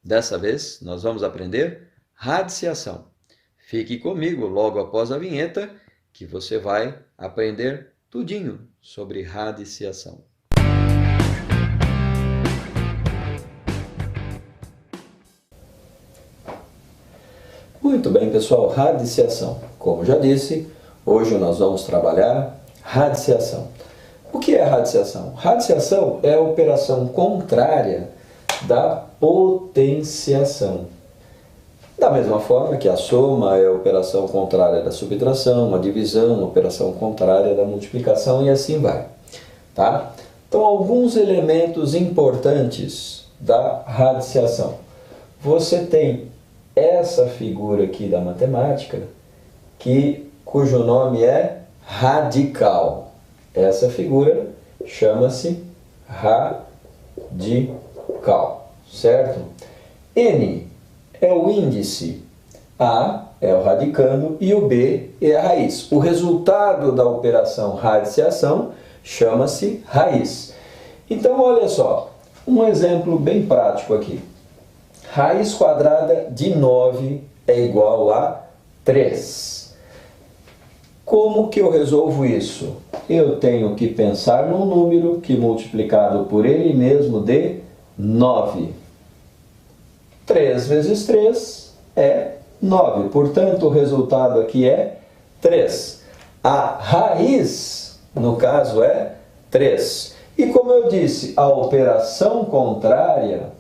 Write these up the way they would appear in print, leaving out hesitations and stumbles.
Dessa vez, nós vamos aprender radiciação. Fique comigo logo após a vinheta, que você vai aprender tudinho sobre radiciação. Muito bem, pessoal, radiciação. Como já disse, hoje nós vamos trabalhar radiciação. O que é radiciação? Radiciação é a operação contrária da potenciação. Da mesma forma que a soma é a operação contrária da subtração, a divisão, a operação contrária da multiplicação e assim vai. Tá? Então, alguns elementos importantes da radiciação. Você tem essa figura aqui da matemática, cujo nome é radical. Essa figura chama-se radical, certo? N é o índice, A é o radicando e o B é a raiz. O resultado da operação radiciação chama-se raiz. Então, olha só, um exemplo bem prático aqui. Raiz quadrada de 9 é igual a 3. Como que eu resolvo isso? Eu tenho que pensar num número que multiplicado por ele mesmo dê 9. 3 vezes 3 é 9. Portanto, o resultado aqui é 3. A raiz, no caso, é 3. E como eu disse, a operação contrária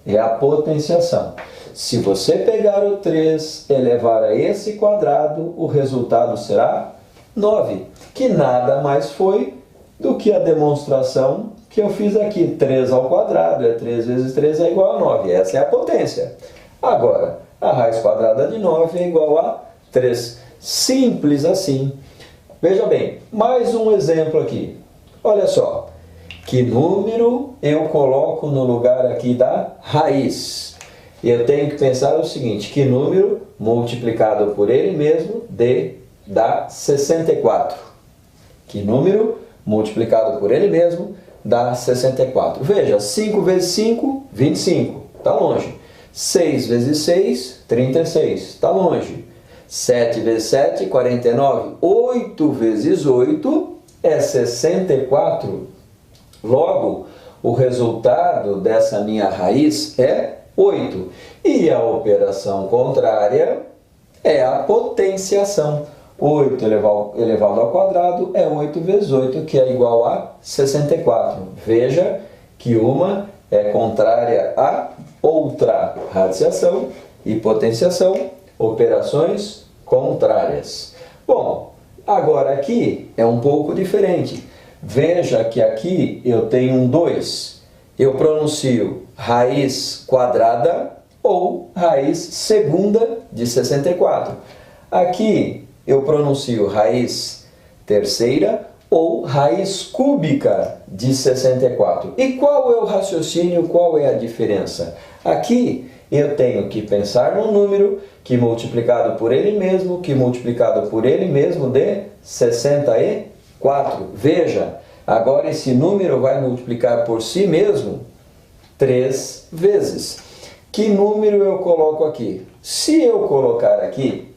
é a potenciação. Se você pegar o 3 elevar a esse quadrado, o resultado será 9, que nada mais foi do que a demonstração que eu fiz aqui. 3 ao quadrado, 3 vezes 3 é igual a 9. Essa é a potência. Agora, a raiz quadrada de 9 é igual a 3. Simples assim. Veja bem, mais um exemplo aqui. Olha só. Que número eu coloco no lugar aqui da raiz? Eu tenho que pensar o seguinte, que número multiplicado por ele mesmo dá 64. Que número multiplicado por ele mesmo dá 64. Veja, 5 vezes 5, 25. Está longe. 6 vezes 6, 36. Está longe. 7 vezes 7, 49. 8 vezes 8 é 64. Logo, o resultado dessa minha raiz é 8. E a operação contrária é a potenciação. 8 elevado ao quadrado é 8 vezes 8, que é igual a 64. Veja que uma é contrária à outra. Radiciação e potenciação, operações contrárias. Bom, agora aqui é um pouco diferente. Veja que aqui eu tenho um 2. Eu pronuncio raiz quadrada ou raiz segunda de 64. Aqui eu pronuncio raiz terceira ou raiz cúbica de 64. E qual é o raciocínio, qual é a diferença? Aqui eu tenho que pensar num número que multiplicado por ele mesmo, dê 64. Veja, agora esse número vai multiplicar por si mesmo 3 vezes. Que número eu coloco aqui? Se eu colocar aqui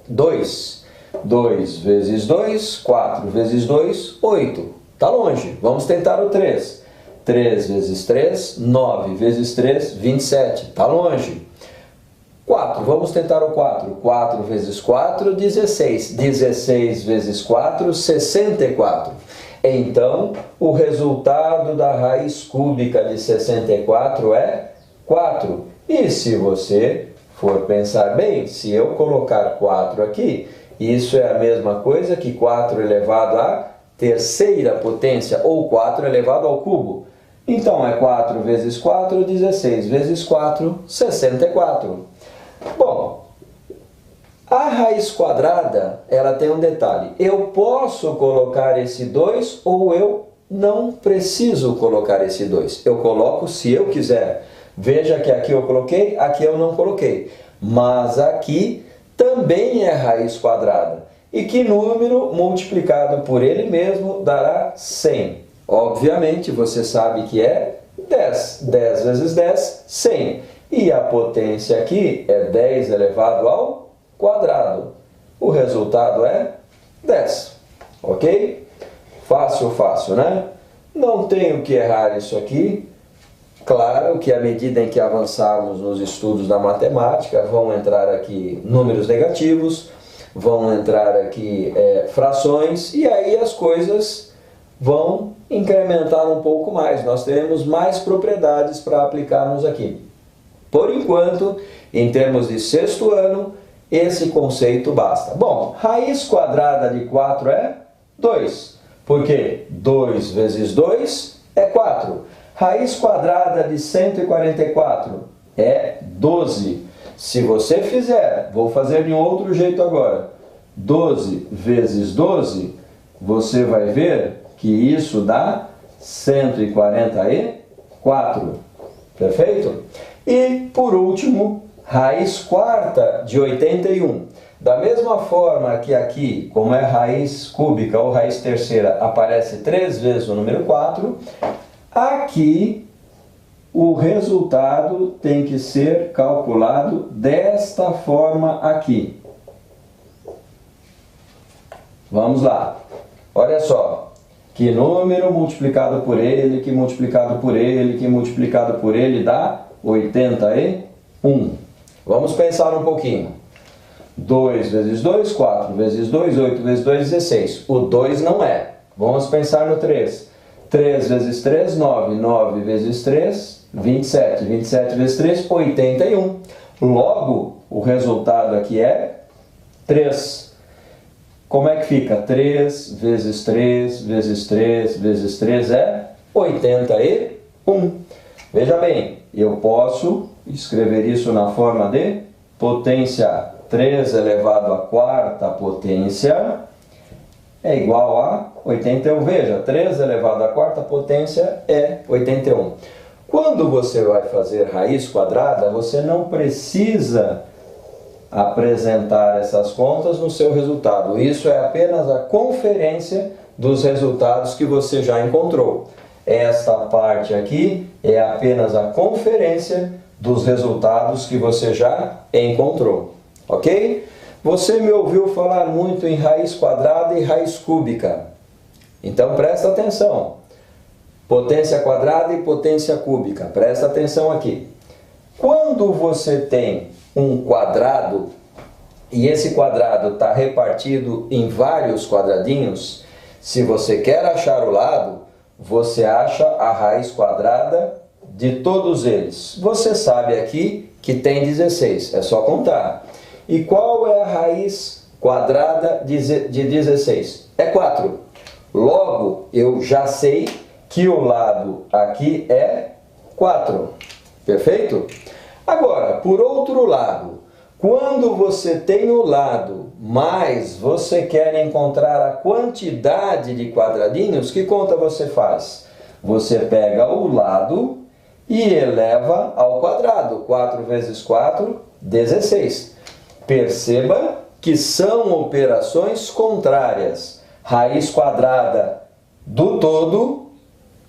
2, 2 vezes 2, 4 vezes 2, 8. Está longe. Vamos tentar o 3. 3 vezes 3, 9 vezes 3, 27. Está longe. 4, vamos tentar o 4. 4 vezes 4, 16. 16 vezes 4, 64. Então, o resultado da raiz cúbica de 64 é 4. E se você for pensar bem, se eu colocar 4 aqui, isso é a mesma coisa que 4 elevado à terceira potência, ou 4 elevado ao cubo. Então, é 4 vezes 4, 16 vezes 4, 64. Bom, a raiz quadrada, ela tem um detalhe. Eu posso colocar esse 2 ou eu não preciso colocar esse 2. Eu coloco se eu quiser. Veja que aqui eu coloquei, aqui eu não coloquei. Mas aqui também é raiz quadrada. E que número multiplicado por ele mesmo dará 100? Obviamente, você sabe que é 10. 10 vezes 10, 100. e a potência aqui é 10 elevado ao quadrado. O resultado é 10, ok? Fácil, fácil, né? Não tenho que errar isso aqui. Claro que à medida em que avançarmos nos estudos da matemática, vão entrar aqui números negativos, vão entrar aqui frações, e aí as coisas vão incrementar um pouco mais. Nós teremos mais propriedades para aplicarmos aqui. Por enquanto, em termos de sexto ano, esse conceito basta. Bom, raiz quadrada de 4 é 2. Por quê? 2 vezes 2 é 4. Raiz quadrada de 144 é 12. Se você fizer, vou fazer de um outro jeito agora, 12 vezes 12, você vai ver que isso dá 144. Perfeito? E, por último, raiz quarta de 81. Da mesma forma que aqui, como é raiz cúbica ou raiz terceira, aparece 3 vezes o número 4, aqui o resultado tem que ser calculado desta forma aqui. Vamos lá. Olha só. Que número multiplicado por ele, que multiplicado por ele, que multiplicado por ele dá 81. Vamos pensar um pouquinho. 2 vezes 2, 4 vezes 2, 8 vezes 2, 16. O 2 não é. Vamos pensar no 3. 3 vezes 3, 9. 9 vezes 3, 27. 27 vezes 3, 81. Logo, o resultado aqui é 3. Como é que fica? 3 vezes 3 vezes 3 vezes 3 é 81. Veja bem, eu posso escrever isso na forma de potência 3 elevado à quarta potência é igual a 81. Veja, 3 elevado à quarta potência é 81. Quando você vai fazer raiz quadrada, você não precisa apresentar essas contas no seu resultado. Isso é apenas a conferência dos resultados que você já encontrou. Esta parte aqui é apenas a conferência dos resultados que você já encontrou. Ok? Você me ouviu falar muito em raiz quadrada e raiz cúbica. Então presta atenção. Potência quadrada e potência cúbica. Presta atenção aqui. Quando você tem um quadrado e esse quadrado está repartido em vários quadradinhos, se você quer achar o lado, você acha a raiz quadrada de todos eles. Você sabe aqui que tem 16, é só contar. E qual é a raiz quadrada de 16? É 4. Logo, eu já sei que o lado aqui é 4. Perfeito? Agora, por outro lado, quando você tem o lado, mas você quer encontrar a quantidade de quadradinhos, que conta você faz? Você pega o lado e eleva ao quadrado. 4 vezes 4, 16. Perceba que são operações contrárias. Raiz quadrada do todo,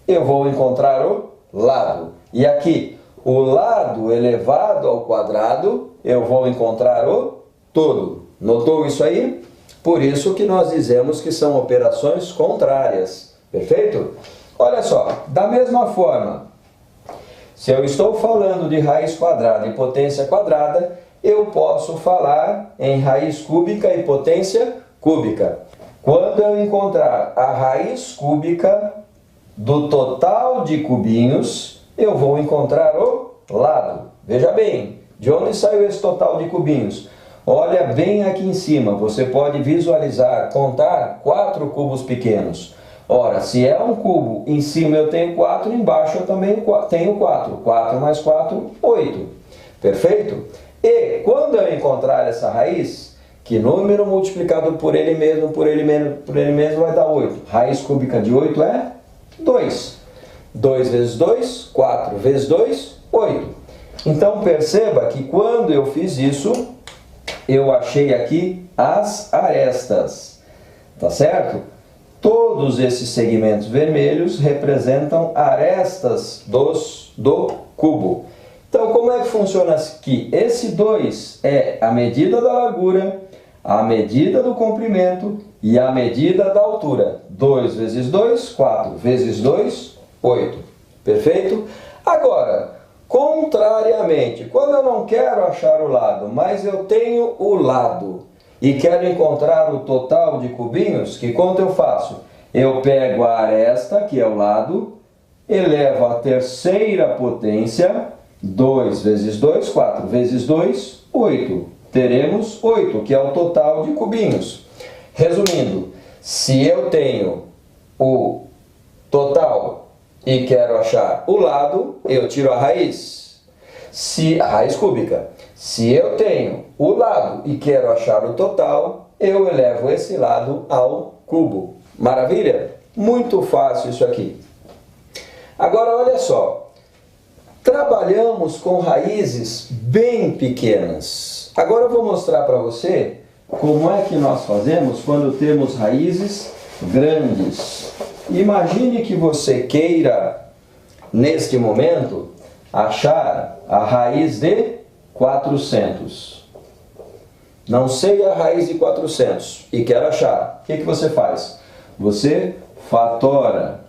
eu vou encontrar o lado. E aqui, o lado elevado ao quadrado, eu vou encontrar o todo. Notou isso aí? Por isso que nós dizemos que são operações contrárias. Perfeito? Olha só, da mesma forma, se eu estou falando de raiz quadrada e potência quadrada, eu posso falar em raiz cúbica e potência cúbica. Quando eu encontrar a raiz cúbica do total de cubinhos, eu vou encontrar o lado. Veja bem, de onde saiu esse total de cubinhos? Olha bem aqui em cima, você pode visualizar, contar 4 cubos pequenos. Ora, se é um cubo, em cima eu tenho 4, embaixo eu também tenho 4. 4 mais 4, 8. Perfeito? E quando eu encontrar essa raiz, que número multiplicado por ele mesmo vai dar 8. Raiz cúbica de 8 é 2. 2 vezes 2, 4 vezes 2, 8. Então perceba que quando eu fiz isso, eu achei aqui as arestas. Tá certo? Todos esses segmentos vermelhos representam arestas do cubo. Então, como é que funciona aqui? Esse 2 é a medida da largura, a medida do comprimento e a medida da altura. 2 vezes 2, 4 vezes 2, 8. Perfeito? Agora, contrariamente, quando eu não quero achar o lado, mas eu tenho o lado e quero encontrar o total de cubinhos, que conta eu faço? Eu pego a aresta, que é o lado, elevo a terceira potência, 2 vezes 2, 4 vezes 2, 8. Teremos 8, que é o total de cubinhos. Resumindo, se eu tenho o total e quero achar o lado, eu tiro a raiz. A raiz cúbica. Se eu tenho o lado e quero achar o total, eu elevo esse lado ao cubo. Maravilha? Muito fácil isso aqui. Agora, olha só. Trabalhamos com raízes bem pequenas. Agora eu vou mostrar para você como é que nós fazemos quando temos raízes grandes. Imagine que você queira, neste momento, achar a raiz de 400. Não sei a raiz de 400 e quero achar. O que você faz? Você fatora,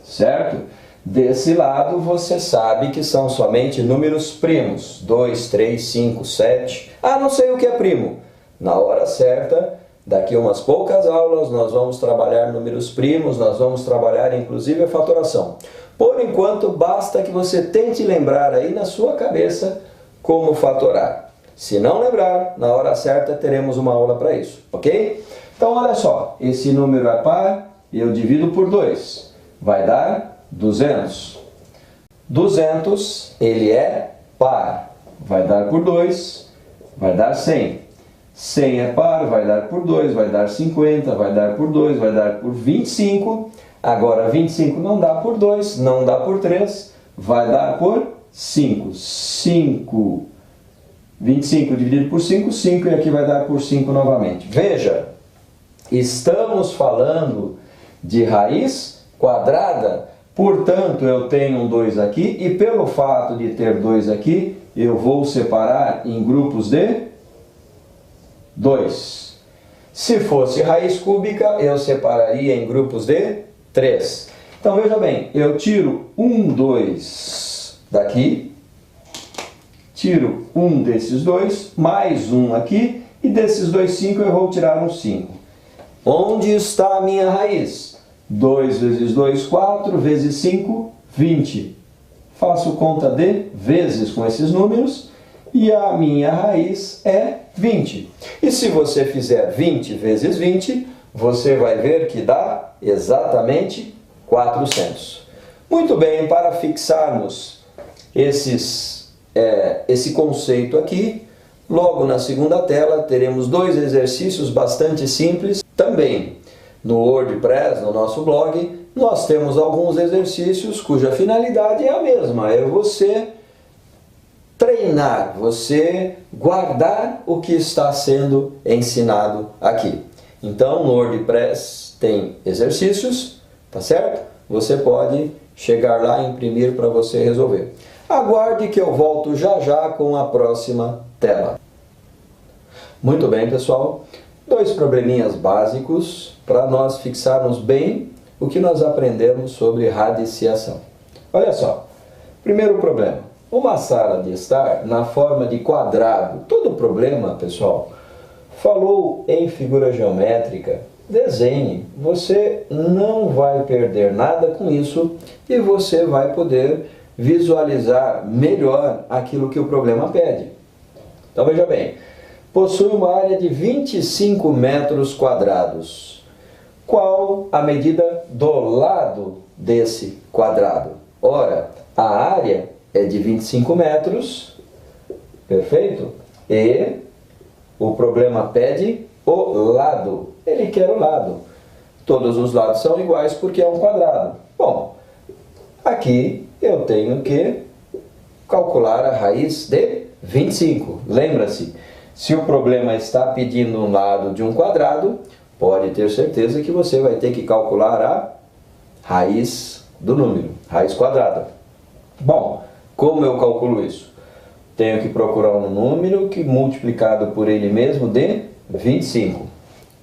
certo? Desse lado você sabe que são somente números primos. 2, 3, 5, 7. Ah, não sei o que é primo. Na hora certa, daqui a umas poucas aulas, nós vamos trabalhar números primos, nós vamos trabalhar inclusive a fatoração. Por enquanto, basta que você tente lembrar aí na sua cabeça como fatorar. Se não lembrar, na hora certa teremos uma aula para isso, ok? Então, olha só, esse número é par, eu divido por 2, vai dar 200. 200, ele é par, vai dar por 2, vai dar 100. 100 é par, vai dar por 2, vai dar 50, vai dar por 2, vai dar por 25. Agora 25 não dá por 2, não dá por 3, vai dar por 5. 25 dividido por 5, 5 e aqui vai dar por 5 novamente. Veja, estamos falando de raiz quadrada, portanto eu tenho um 2 aqui e pelo fato de ter 2 aqui, eu vou separar em grupos de 2. Se fosse raiz cúbica, eu separaria em grupos de 3. Então veja bem, eu tiro 2 daqui, tiro um desses 2, mais um aqui, e desses 2, 5 eu vou tirar um 5. Onde está a minha raiz? 2 vezes 2, 4, vezes 5, 20. Faço conta de vezes com esses números, e a minha raiz é 20. E se você fizer 20 vezes 20, você vai ver que dá exatamente 400. Muito bem, para fixarmos esse conceito aqui, logo na segunda tela teremos 2 exercícios bastante simples. Também no WordPress, no nosso blog, nós temos alguns exercícios cuja finalidade é a mesma, é você treinar, você guardar o que está sendo ensinado aqui. Então, no WordPress tem exercícios, tá certo? Você pode chegar lá e imprimir para você resolver. Aguarde que eu volto já já com a próxima tela. Muito bem, pessoal. 2 probleminhas básicos para nós fixarmos bem o que nós aprendemos sobre radiciação. Olha só. Primeiro problema. Uma sala de estar na forma de quadrado. Todo problema, pessoal, falou em figura geométrica, desenhe. Você não vai perder nada com isso e você vai poder visualizar melhor aquilo que o problema pede. Então veja bem, possui uma área de 25 metros quadrados. Qual a medida do lado desse quadrado? Ora, a área é de 25 metros, perfeito? E o problema pede o lado. Ele quer o lado. Todos os lados são iguais porque é um quadrado. Bom, aqui eu tenho que calcular a raiz de 25. Lembra-se, se o problema está pedindo um lado de um quadrado, pode ter certeza que você vai ter que calcular a raiz do número, raiz quadrada. Bom, como eu calculo isso? Tenho que procurar um número que multiplicado por ele mesmo dê 25.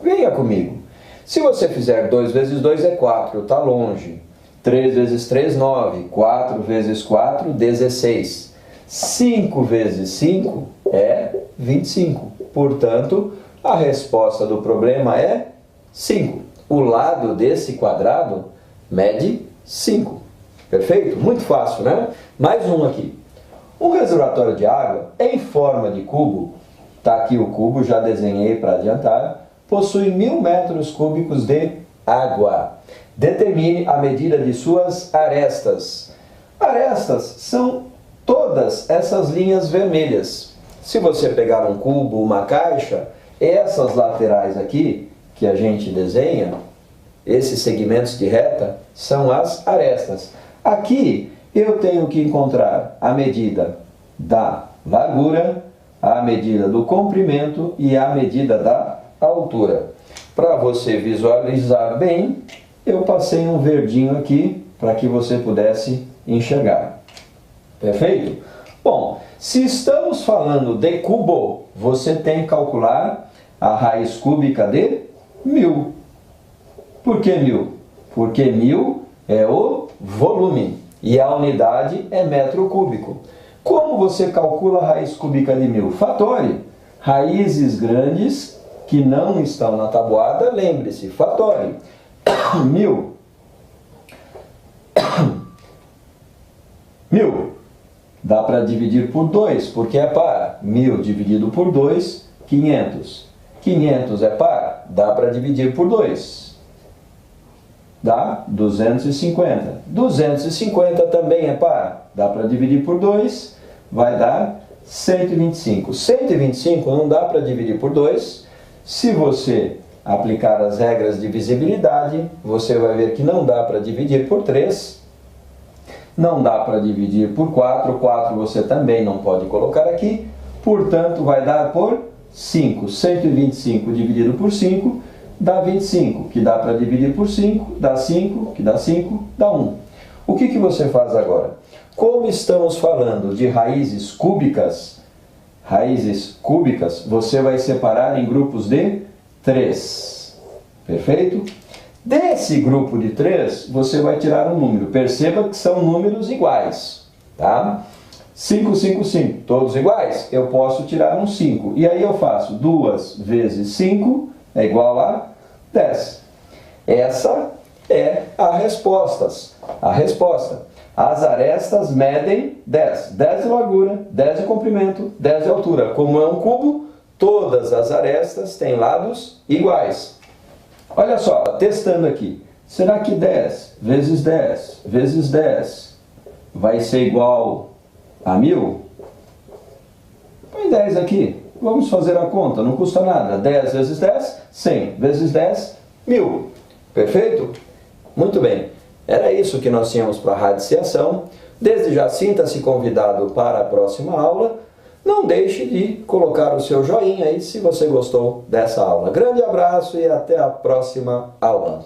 Venha comigo. Se você fizer 2 vezes 2 é 4, está longe. 3 vezes 3, 9. 4 vezes 4, 16. 5 vezes 5 é 25. Portanto, a resposta do problema é 5. O lado desse quadrado mede 5. Perfeito? Muito fácil, né? Mais um aqui. Um reservatório de água em forma de cubo, está aqui o cubo, já desenhei para adiantar, possui 1000 metros cúbicos de água. Determine a medida de suas arestas. Arestas são todas essas linhas vermelhas. Se você pegar um cubo, uma caixa, essas laterais aqui, que a gente desenha, esses segmentos de reta, são as arestas. Aqui eu tenho que encontrar a medida da largura, a medida do comprimento e a medida da altura. Para você visualizar bem, eu passei um verdinho aqui para que você pudesse enxergar. Perfeito? Bom, se estamos falando de cubo, você tem que calcular a raiz cúbica de 1000. Por que 1000? Porque 1000 é o volume e a unidade é metro cúbico. Como você calcula a raiz cúbica de 1000? Fatore. Raízes grandes que não estão na tabuada, lembre-se, fatore. 1000. 1000. Dá para dividir por 2, porque é par. 1000 dividido por 2, 500. 500 é par, dá para dividir por 2. Dá 250. 250 também é par, dá para dividir por 2, vai dar 125. 125 não dá para dividir por 2. Se você aplicar as regras de divisibilidade, você vai ver que não dá para dividir por 3. Não dá para dividir por 4. 4 você também não pode colocar aqui. Portanto, vai dar por 5. 125 dividido por 5 dá 25, que dá para dividir por 5, dá 5, que dá 5, dá 1. O que você faz agora? Como estamos falando de raízes cúbicas, você vai separar em grupos de 3. Perfeito? Desse grupo de 3, você vai tirar um número. Perceba que são números iguais, tá? 5, 5, 5, todos iguais? Eu posso tirar um 5. E aí eu faço 2 vezes 5 é igual a 10. Essa é a resposta. As arestas medem 10. 10 de largura, 10 de comprimento, 10 de altura. Como é um cubo, todas as arestas têm lados iguais. Olha só, testando aqui. Será que 10 vezes 10 vezes 10 vai ser igual a 1000? Põe 10 aqui. Vamos fazer a conta, não custa nada. 10 vezes 10, 100 vezes 10, 1000. Perfeito? Muito bem. Era isso que nós tínhamos para a radiciação. Desde já, sinta-se convidado para a próxima aula. Não deixe de colocar o seu joinha aí se você gostou dessa aula. Grande abraço e até a próxima aula.